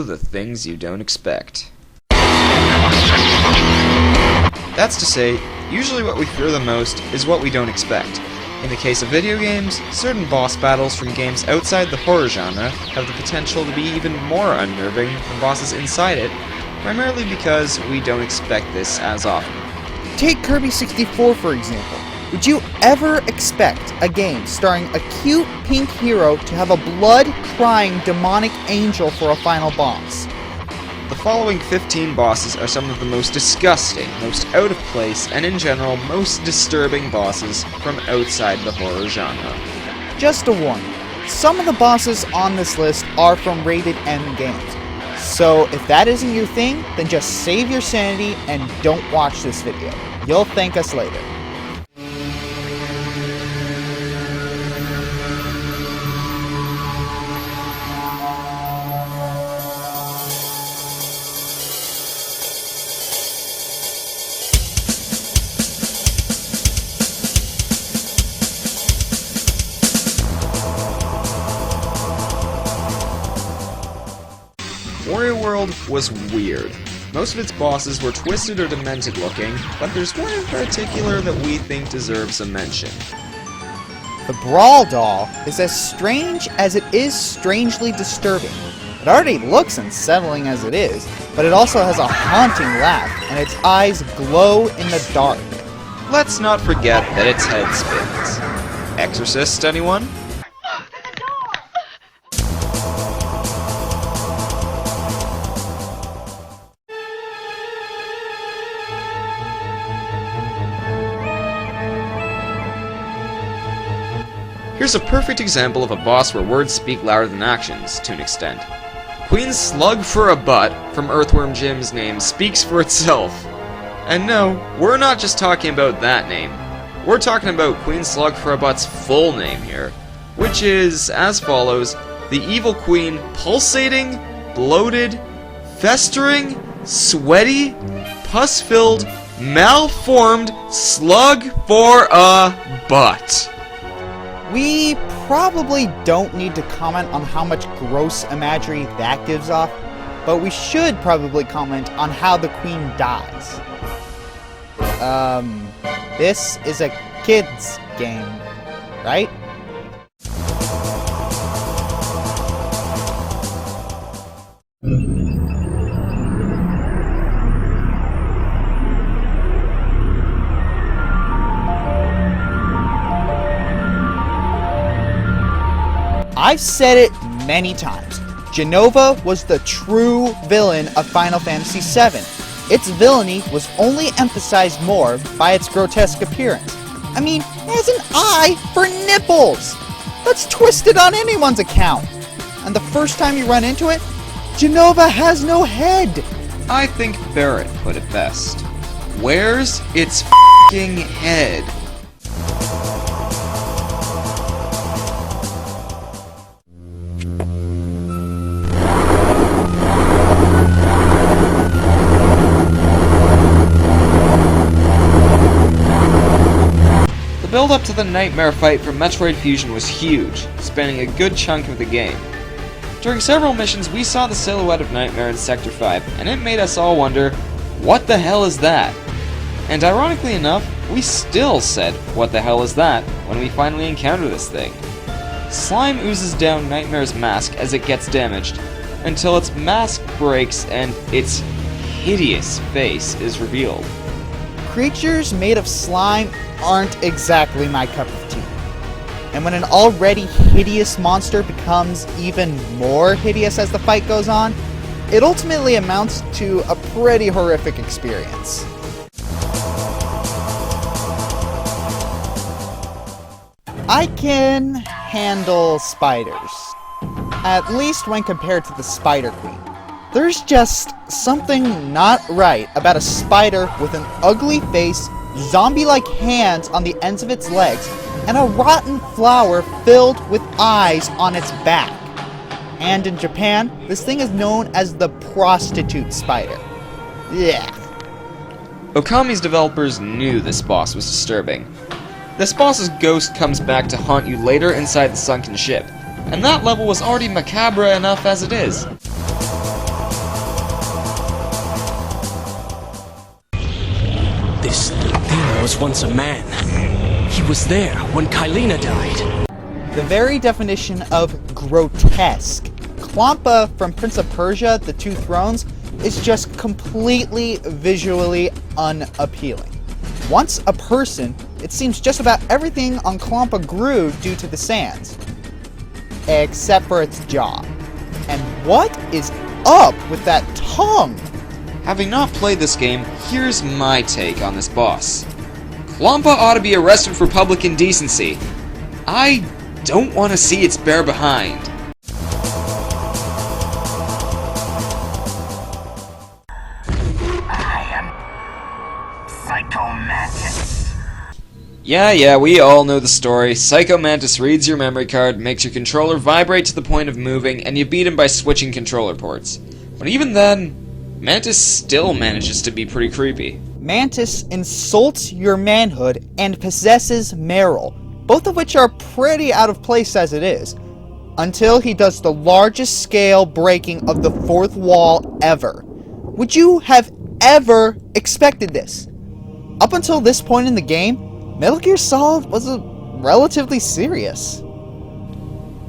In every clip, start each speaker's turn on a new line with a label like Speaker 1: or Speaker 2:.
Speaker 1: Oh, the things you don't expect. That's to say, usually what we fear the most is what we don't expect. In the case of video games, certain boss battles from games outside the horror genre have the potential to be even more unnerving than bosses inside it, primarily because we don't expect this as often.
Speaker 2: Take Kirby 64 for example. Would you ever expect a game starring a cute pink hero to have a blood-crying demonic angel for a final boss?
Speaker 1: The following 15 bosses are some of the most disgusting, most out of place, and in general, most disturbing bosses from outside the horror genre.
Speaker 2: Just a warning, some of the bosses on this list are from rated M games. So if that isn't your thing, then just save your sanity and don't watch this video. You'll thank us later.
Speaker 1: Wario World was weird. Most of its bosses were twisted or demented looking, but there's one in particular that we think deserves a mention.
Speaker 2: The Brawl doll is as strange as it is strangely disturbing. It already looks unsettling as it is, but it also has a haunting laugh, and its eyes glow in the dark.
Speaker 1: Let's not forget that its head spins. Exorcist, anyone? Here's a perfect example of a boss where words speak louder than actions, to an extent. Queen Slug for a butt from Earthworm Jim's name speaks for itself. And no, we're not just talking about that name. We're talking about Queen Slug for a butt's full name here, which is as follows: the evil queen pulsating, bloated, festering, sweaty, pus-filled, malformed slug for a butt.
Speaker 2: We probably don't need to comment on how much gross imagery that gives off, but we should probably comment on how the queen dies. This is a kid's game, right? I've said it many times. Jenova was the true villain of Final Fantasy VII. Its villainy was only emphasized more by its grotesque appearance. I mean, it has an eye for nipples! That's twisted on anyone's account! And the first time you run into it, Jenova has no head!
Speaker 1: I think Barrett put it best. Where's its f***ing head? The build-up to the Nightmare fight from Metroid Fusion was huge, spanning a good chunk of the game. During several missions, we saw the silhouette of Nightmare in Sector 5, and it made us all wonder, what the hell is that? And ironically enough, we still said, what the hell is that, when we finally encounter this thing. Slime oozes down Nightmare's mask as it gets damaged, until its mask breaks and its hideous face is revealed.
Speaker 2: Creatures made of slime aren't exactly my cup of tea. And when an already hideous monster becomes even more hideous as the fight goes on, it ultimately amounts to a pretty horrific experience. I can handle spiders, at least when compared to the Spider Queen. There's just something not right about a spider with an ugly face, zombie-like hands on the ends of its legs, and a rotten flower filled with eyes on its back. And in Japan, this thing is known as the prostitute spider. Yeah.
Speaker 1: Okami's developers knew this boss was disturbing. This boss's ghost comes back to haunt you later inside the sunken ship, and that level was already macabre enough as it is.
Speaker 3: was once a man. He was there when Kylina died.
Speaker 2: The very definition of grotesque. Klompa from Prince of Persia, The Two Thrones, is just completely visually unappealing. Once a person, it seems just about everything on Klompa grew due to the sands. Except for its jaw. And what is up with that tongue?
Speaker 1: Having not played this game, here's my take on this boss. Klompa ought to be arrested for public indecency. I don't want to see its bare behind.
Speaker 4: I am Psycho Mantis.
Speaker 1: Yeah, we all know the story. Psycho Mantis reads your memory card, makes your controller vibrate to the point of moving, and you beat him by switching controller ports. But even then, Mantis still manages to be pretty creepy.
Speaker 2: Mantis insults your manhood and possesses Meryl, both of which are pretty out of place as it is, until he does the largest scale breaking of the fourth wall ever. Would you have ever expected this? Up until this point in the game, Metal Gear Solid was relatively serious.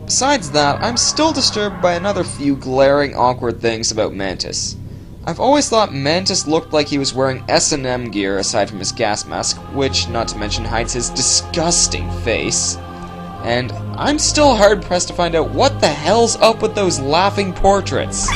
Speaker 1: Besides that, I'm still disturbed by another few glaring awkward things about Mantis. I've always thought Mantis looked like he was wearing S&M gear aside from his gas mask, which, not to mention, hides his disgusting face. And I'm still hard-pressed to find out what the hell's up with those laughing portraits.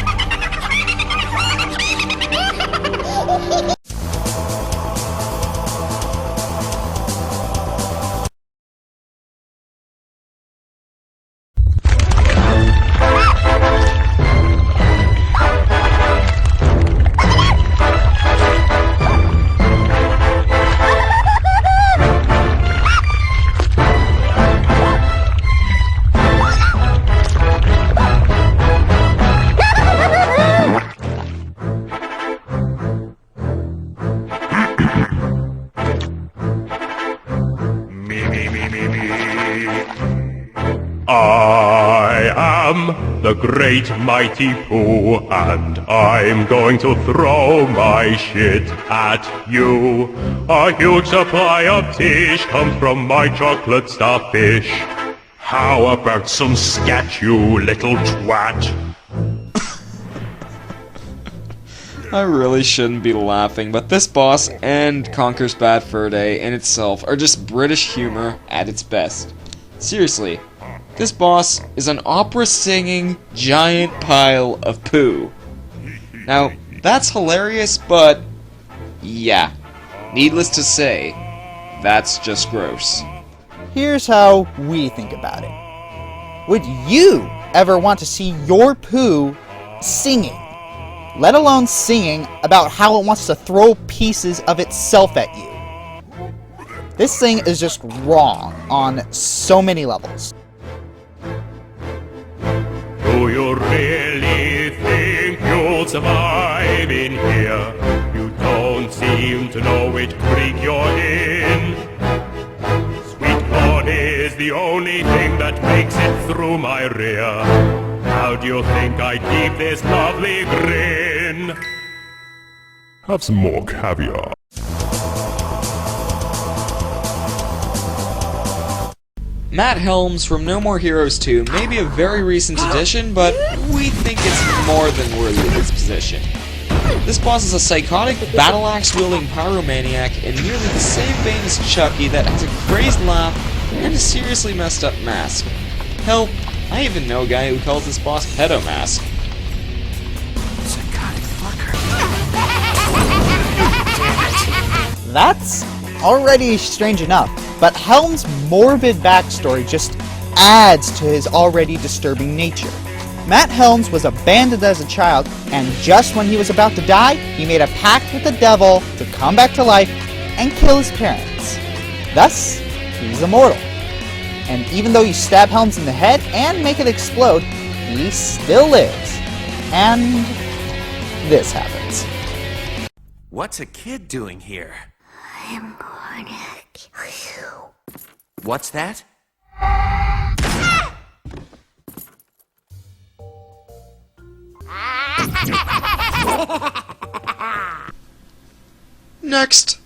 Speaker 5: I am the great mighty Pooh, and I'm going to throw my shit at you. A huge supply of tish comes from my chocolate starfish. How about some scat, you little twat?
Speaker 1: I really shouldn't be laughing, but this boss and Conker's Bad Fur Day in itself are just British humor at its best. Seriously, this boss is an opera-singing giant pile of poo. Now, that's hilarious, but yeah, needless to say, that's just gross.
Speaker 2: Here's how we think about it. Would you ever want to see your poo singing? Let alone singing about how it wants to throw pieces of itself at you. This thing is just wrong on so many levels.
Speaker 5: Do you really think you'll survive in here? You don't seem to know which creek you're in. Sweet corn is the only thing that makes it through my rear. How do you think I keep this lovely grin? Have some more caviar.
Speaker 1: Matt Helms from No More Heroes 2 may be a very recent addition, but we think it's more than worthy of its position. This boss is a psychotic, battle-axe-wielding pyromaniac in nearly the same vein as Chucky that has a crazed laugh and a seriously messed up mask. Hell, I even know a guy who calls this boss Pedo Mask.
Speaker 3: Psychotic fucker.
Speaker 2: That's already strange enough, but Helms' morbid backstory just adds to his already disturbing nature. Matt Helms was abandoned as a child, and just when he was about to die, he made a pact with the devil to come back to life and kill his parents. Thus, he's immortal. And even though you stab Helms in the head and make it explode, he still lives. And this happens.
Speaker 3: What's a kid doing here?
Speaker 4: I'm going to kill you.
Speaker 3: What's that?
Speaker 1: Next!